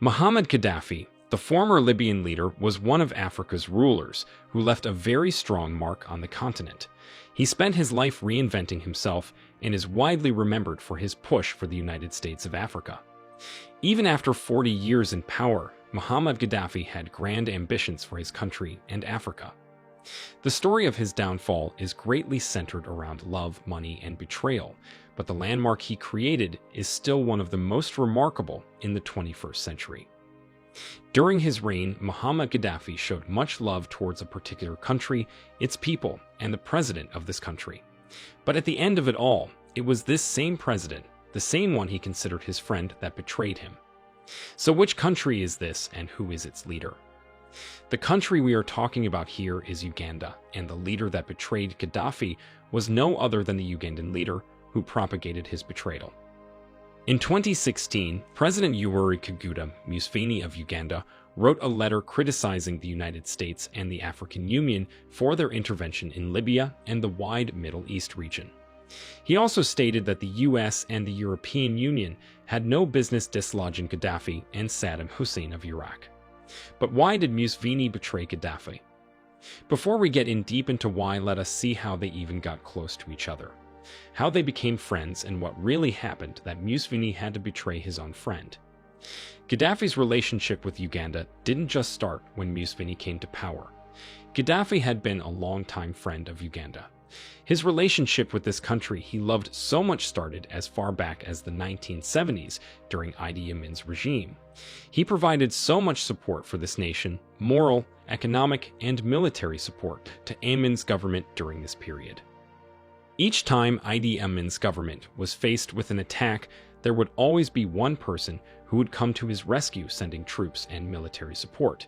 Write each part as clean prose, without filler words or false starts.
Muammar Gaddafi, the former Libyan leader, was one of Africa's rulers who left a very strong mark on the continent. He spent his life reinventing himself and is widely remembered for his push for the United States of Africa. Even after 40 years in power, Muammar Gaddafi had grand ambitions for his country and Africa. The story of his downfall is greatly centered around love, money, and betrayal, but the landmark he created is still one of the most remarkable in the 21st century. During his reign, Muammar Gaddafi showed much love towards a particular country, its people, and the president of this country. But at the end of it all, it was this same president, the same one he considered his friend, that betrayed him. So which country is this, and who is its leader? The country we are talking about here is Uganda, and the leader that betrayed Gaddafi was no other than the Ugandan leader who propagated his betrayal. In 2016, President Yoweri Kaguta Museveni of Uganda wrote a letter criticizing the United States and the African Union for their intervention in Libya and the wide Middle East region. He also stated that the US and the European Union had no business dislodging Gaddafi and Saddam Hussein of Iraq. But why did Museveni betray Gaddafi? Before we get in deep into why, let us see how they even got close to each other, how they became friends, and what really happened that Museveni had to betray his own friend. Gaddafi's relationship with Uganda didn't just start when Museveni came to power. Gaddafi had been a longtime friend of Uganda. His relationship with this country he loved so much started as far back as the 1970s during Idi Amin's regime. He provided so much support for this nation, moral, economic, and military support to Amin's government during this period. Each time Idi Amin's government was faced with an attack, there would always be one person who would come to his rescue, sending troops and military support.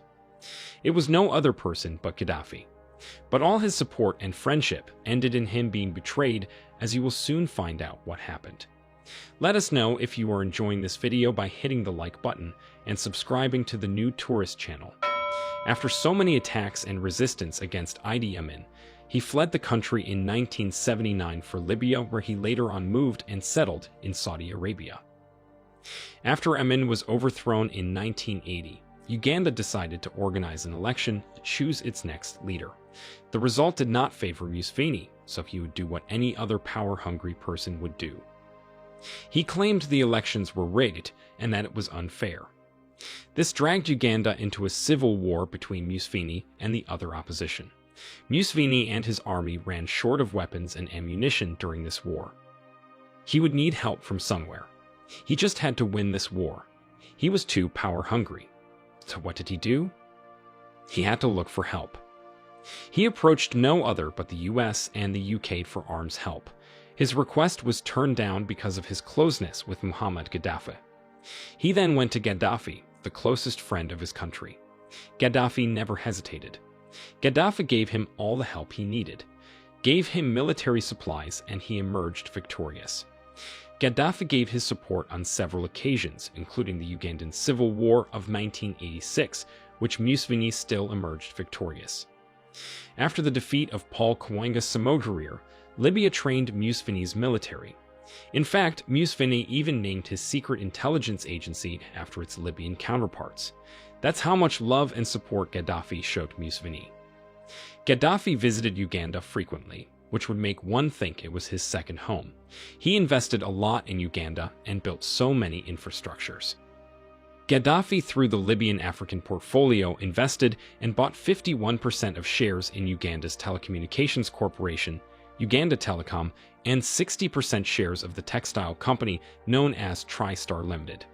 It was no other person but Gaddafi. But all his support and friendship ended in him being betrayed, as you will soon find out what happened. Let us know if you are enjoying this video by hitting the like button and subscribing to the new tourist channel. After so many attacks and resistance against Idi Amin, he fled the country in 1979 for Libya, where he later on moved and settled in Saudi Arabia. After Amin was overthrown in 1980, Uganda decided to organize an election to choose its next leader. The result did not favor Museveni, so he would do what any other power-hungry person would do. He claimed the elections were rigged and that it was unfair. This dragged Uganda into a civil war between Museveni and the other opposition. Museveni and his army ran short of weapons and ammunition during this war. He would need help from somewhere. He just had to win this war. He was too power-hungry. So what did he do? He had to look for help. He approached no other but the US and the UK for arms help. His request was turned down because of his closeness with Muammar Gaddafi. He then went to Gaddafi, the closest friend of his country. Gaddafi never hesitated. Gaddafi gave him all the help he needed, gave him military supplies, and he emerged victorious. Gaddafi gave his support on several occasions, including the Ugandan Civil War of 1986, which Museveni still emerged victorious. After the defeat of Paul Kawanga Samogarier, Libya trained Museveni's military. In fact, Museveni even named his secret intelligence agency after its Libyan counterparts. That's how much love and support Gaddafi showed Museveni. Gaddafi visited Uganda frequently, which would make one think it was his second home. He invested a lot in Uganda and built so many infrastructures. Gaddafi, through the Libyan African portfolio, invested and bought 51% of shares in Uganda's telecommunications corporation, Uganda Telecom, and 60% shares of the textile company known as TriStar Limited.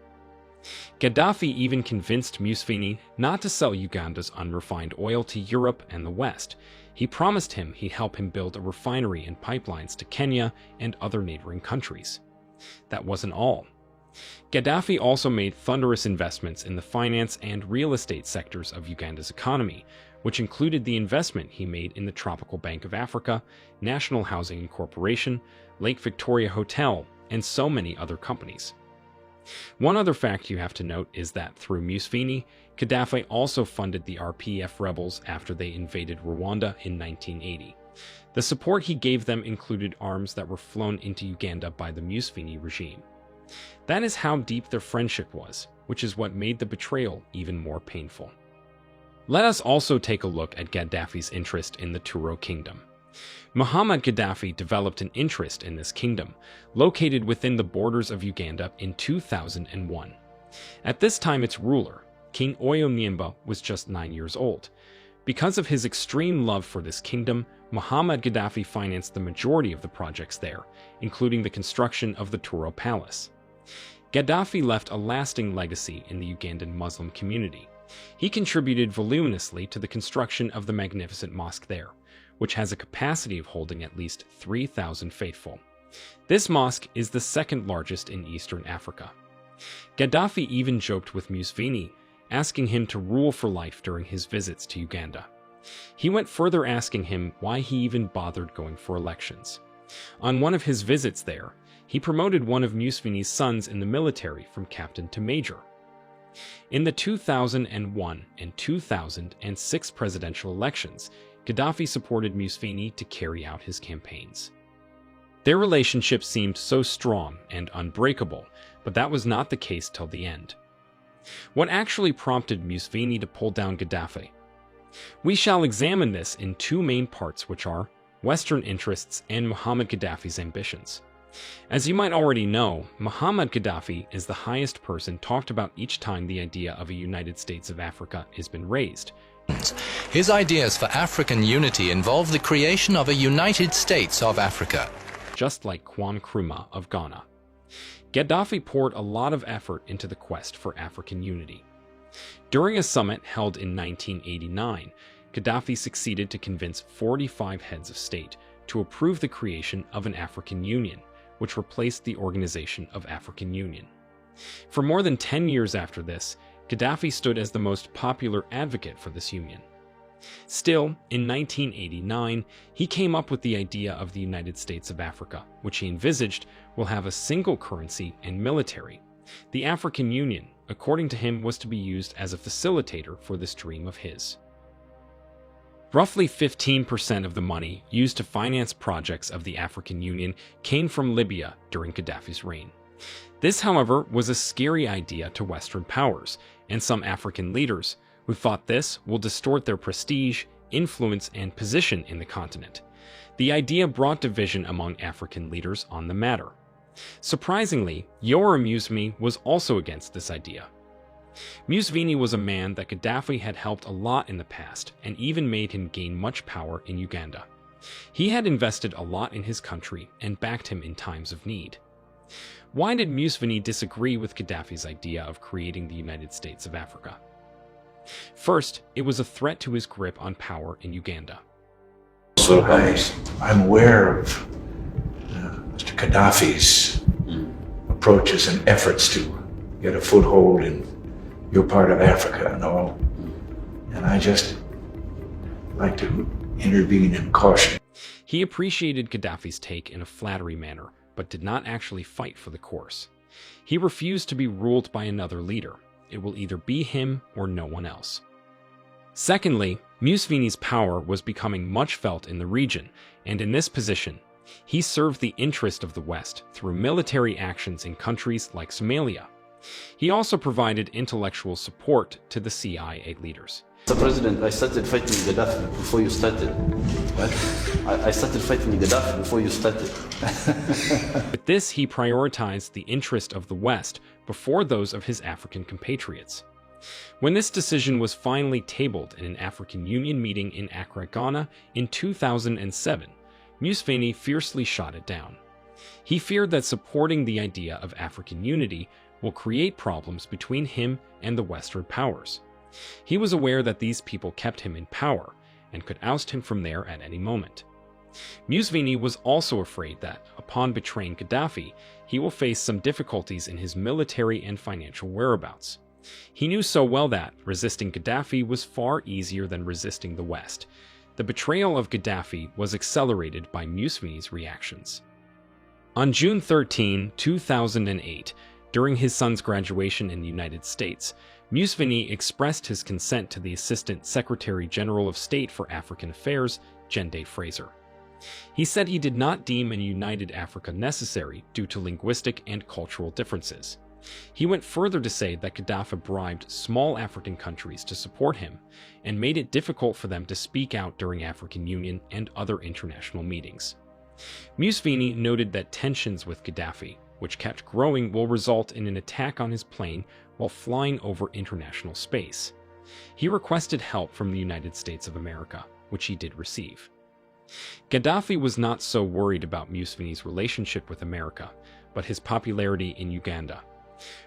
Gaddafi even convinced Museveni not to sell Uganda's unrefined oil to Europe and the West. He promised him he'd help him build a refinery and pipelines to Kenya and other neighboring countries. That wasn't all. Gaddafi also made thunderous investments in the finance and real estate sectors of Uganda's economy, which included the investment he made in the Tropical Bank of Africa, National Housing Corporation, Lake Victoria Hotel, and so many other companies. One other fact you have to note is that through Museveni, Gaddafi also funded the RPF rebels after they invaded Rwanda in 1980. The support he gave them included arms that were flown into Uganda by the Museveni regime. That is how deep their friendship was, which is what made the betrayal even more painful. Let us also take a look at Gaddafi's interest in the Turo kingdom. Muammar Gaddafi developed an interest in this kingdom, located within the borders of Uganda in 2001. At this time, its ruler, King Oyo Nyimba, was just 9 years old. Because of his extreme love for this kingdom, Muammar Gaddafi financed the majority of the projects there, including the construction of the Turo Palace. Gaddafi left a lasting legacy in the Ugandan Muslim community. He contributed voluminously to the construction of the magnificent mosque there, which has a capacity of holding at least 3,000 faithful. This mosque is the second largest in Eastern Africa. Gaddafi even joked with Museveni, asking him to rule for life during his visits to Uganda. He went further, asking him why he even bothered going for elections. On one of his visits there, he promoted one of Museveni's sons in the military from captain to major. In the 2001 and 2006 presidential elections, Gaddafi supported Museveni to carry out his campaigns. Their relationship seemed so strong and unbreakable, but that was not the case till the end. What actually prompted Museveni to pull down Gaddafi? We shall examine this in two main parts, which are Western interests and Muammar Gaddafi's ambitions. As you might already know, Muammar Gaddafi is the highest person talked about each time the idea of a United States of Africa has been raised. His ideas for African unity involve the creation of a United States of Africa. Just like Kwame Nkrumah of Ghana. Gaddafi poured a lot of effort into the quest for African unity. During a summit held in 1989, Gaddafi succeeded to convince 45 heads of state to approve the creation of an African Union, which replaced the Organization of African Union. For more than 10 years after this, Gaddafi stood as the most popular advocate for this union. Still, in 1989, he came up with the idea of the United States of Africa, which he envisaged will have a single currency and military. The African Union, according to him, was to be used as a facilitator for this dream of his. Roughly 15% of the money used to finance projects of the African Union came from Libya during Gaddafi's reign. This, however, was a scary idea to Western powers and some African leaders, who thought this will distort their prestige, influence, and position in the continent. The idea brought division among African leaders on the matter. Surprisingly, Yoweri Museveni was also against this idea. Museveni was a man that Gaddafi had helped a lot in the past and even made him gain much power in Uganda. He had invested a lot in his country and backed him in times of need. Why did Museveni disagree with Gaddafi's idea of creating the United States of Africa? First, it was a threat to his grip on power in Uganda. So I'm aware of Mr. Gaddafi's approaches and efforts to get a foothold in your part of Africa and all. And I just like to intervene and caution. He appreciated Gaddafi's take in a flattery manner, but did not actually fight for the course. He refused to be ruled by another leader. It will either be him or no one else. Secondly, Museveni's power was becoming much felt in the region, and in this position, he served the interest of the West through military actions in countries like Somalia. He also provided intellectual support to the CIA leaders. Mr. President, I started fighting Gaddafi before you started. What? I started fighting Gaddafi before you started. With this, he prioritized the interest of the West before those of his African compatriots. When this decision was finally tabled in an African Union meeting in Accra, Ghana in 2007, Museveni fiercely shot it down. He feared that supporting the idea of African unity will create problems between him and the Western powers. He was aware that these people kept him in power and could oust him from there at any moment. Museveni was also afraid that, upon betraying Gaddafi, he will face some difficulties in his military and financial whereabouts. He knew so well that resisting Gaddafi was far easier than resisting the West. The betrayal of Gaddafi was accelerated by Museveni's reactions. On June 13, 2008, during his son's graduation in the United States, Museveni expressed his consent to the Assistant Secretary General of State for African Affairs, Jende Fraser. He said he did not deem a united Africa necessary due to linguistic and cultural differences. He went further to say that Gaddafi bribed small African countries to support him and made it difficult for them to speak out during African Union and other international meetings. Museveni noted that tensions with Gaddafi, which kept growing, will result in an attack on his plane while flying over international space. He requested help from the United States of America, which he did receive. Gaddafi was not so worried about Museveni's relationship with America, but his popularity in Uganda.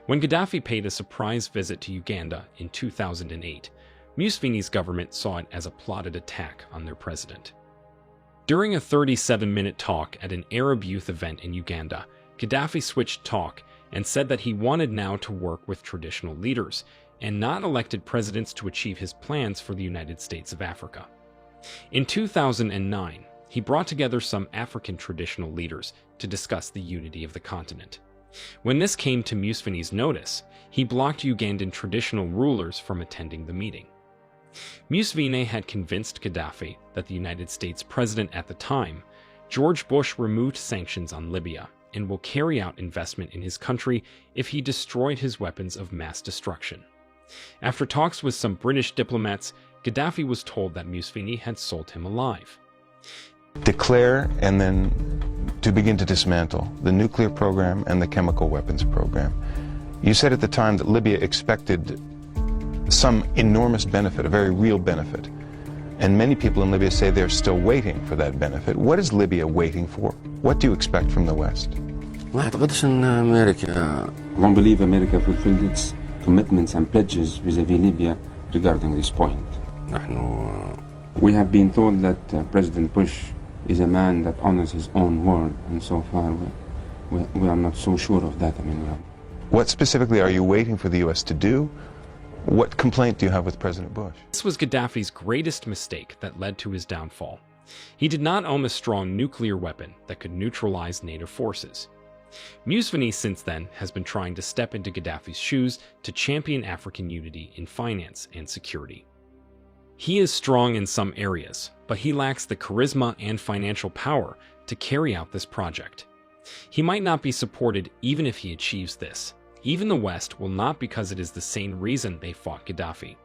When Gaddafi paid a surprise visit to Uganda in 2008, Museveni's government saw it as a plotted attack on their president. During a 37-minute talk at an Arab youth event in Uganda, Gaddafi switched talk and said that he wanted now to work with traditional leaders and not elected presidents to achieve his plans for the United States of Africa. In 2009, he brought together some African traditional leaders to discuss the unity of the continent. When this came to Museveni's notice, he blocked Ugandan traditional rulers from attending the meeting. Museveni had convinced Gaddafi that the United States president at the time, George Bush, removed sanctions on Libya and will carry out investment in his country if he destroyed his weapons of mass destruction. After talks with some British diplomats, Gaddafi was told that Museveni had sold him alive. Declare and then to begin to dismantle the nuclear program and the chemical weapons program. You said at the time that Libya expected some enormous benefit, a very real benefit. And many people in Libya say they're still waiting for that benefit. What is Libya waiting for? What do you expect from the West? I don't believe America fulfilled its commitments and pledges vis-à-vis Libya regarding this point. We have been told that President Bush is a man that honors his own word, and so far we are not so sure of that. What specifically are you waiting for the U.S. to do? What complaint do you have with President Bush? This was Gaddafi's greatest mistake that led to his downfall. He did not own a strong nuclear weapon that could neutralize NATO forces. Museveni since then has been trying to step into Gaddafi's shoes to champion African unity in finance and security. He is strong in some areas, but he lacks the charisma and financial power to carry out this project. He might not be supported even if he achieves this. Even the West will not, because it is the same reason they fought Gaddafi.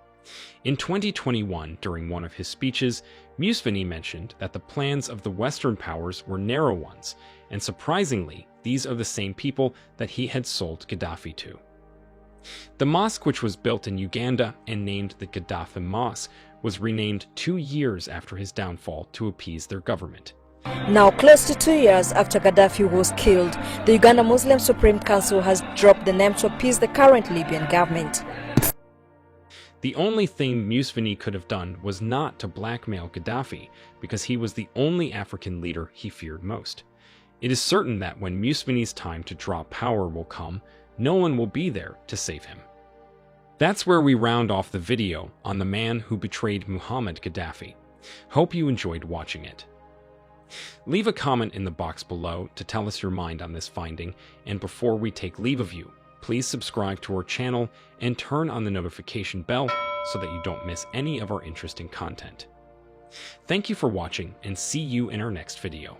In 2021, during one of his speeches, Museveni mentioned that the plans of the Western powers were narrow ones, and surprisingly, these are the same people that he had sold Gaddafi to. The mosque, which was built in Uganda and named the Gaddafi Mosque, was renamed 2 years after his downfall to appease their government. Now, close to 2 years after Gaddafi was killed, the Uganda Muslim Supreme Council has dropped the name to appease the current Libyan government. The only thing Museveni could have done was not to blackmail Gaddafi, because he was the only African leader he feared most. It is certain that when Museveni's time to drop power will come, no one will be there to save him. That's where we round off the video on the man who betrayed Muammar Gaddafi. Hope you enjoyed watching it. Leave a comment in the box below to tell us your mind on this finding, and before we take leave of you, please subscribe to our channel and turn on the notification bell so that you don't miss any of our interesting content. Thank you for watching, and see you in our next video.